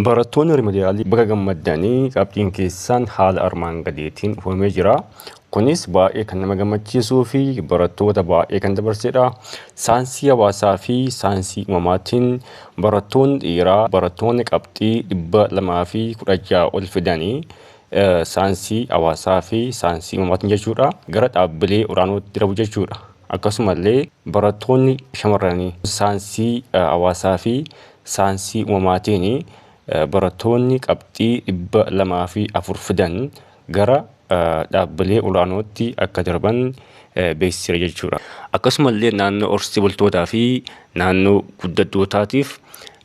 Barattoonni riimediyaalii baga gammaddanii qabxiin keessan haala armaan gadiitiin uffamee jira. Kunis baay'ee kan nama gammachiisuu fi barattoota baay'ee kan dabarsedha. Saayinsii hawaasaa fi saayinsii uumamaatiin barattoonni dhiiraa barattoonni qabxii 216 ol fidanii saayinsii hawaasaa fi saayinsii uumamaatiin jechuudha gara dhaabbilee olaanootti darbu jechuudha. Akkasumallee barattoonni shamarranii saayinsii hawaasaa fi saayinsii uumamaatiin barattoonni qabxii 204 fidan gara dhaabbilee olaanootti akka darban beeksiseera jechuudha. Akkasumallee naannoo horsiisee bultootaa fi naannoo guddattootaatiif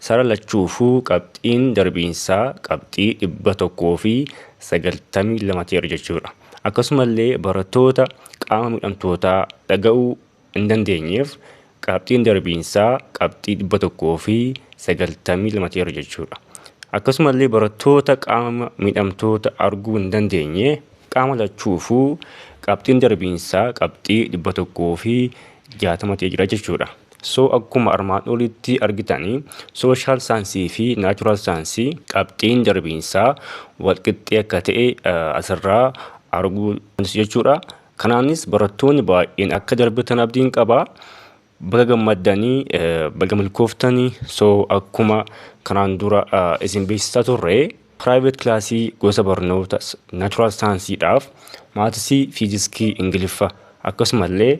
sara lachuufuu qabxiin darbiinsaa qabxii 192 ta'eera jechuudha. Akkasumallee barattoota qaama miidhamtootaa dhaga'uu hin dandeenyeef qabxiin darbiinsaa qabxii 192 ta'eera jechuudha. Akkasumallee barattoota qaama miidhamtoota arguu hin dandeenye qaama lachuufuu qabxiin darbiinsaa qabxii 160 ta'ee jira jechuudha. Akkuma armaan olitti argitanii sooshaal saayinsii fi naachuraal saayinsii qabxiin darbiinsaa walqixxee akka ta'e asirraa arguu jechuudha. Kanaanis barattoonni baay'een akka darbitan abdiin qaba. Baga gammaddanii baga milkooftanii akkuma kanaan dura isin beeksisaa turre private kilaasii gosa barnoota naachuraal saayinsiidhaaf maatisii fiiziksii ingiliffa akkasumallee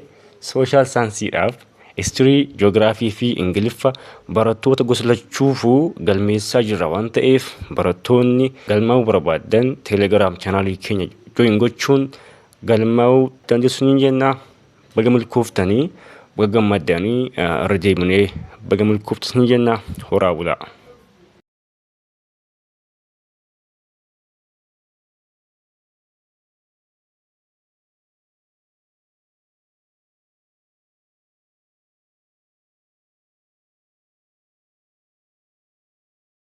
sooshaal saayinsiidhaaf histirii jiyoogiraafii fi ingiliffa barattoota gosa lachuufuu galmeessaa jirra waan ta'eef barattoonni galmaa'uu barbaadan teelegiraam chaanaalii keenya jooyin gochuun galmaa'uu dandeessu ni jenna. Baga milkooftanii baga gammaddanii irra deebinee baga milkooftanii jenna. Horaa bulaa.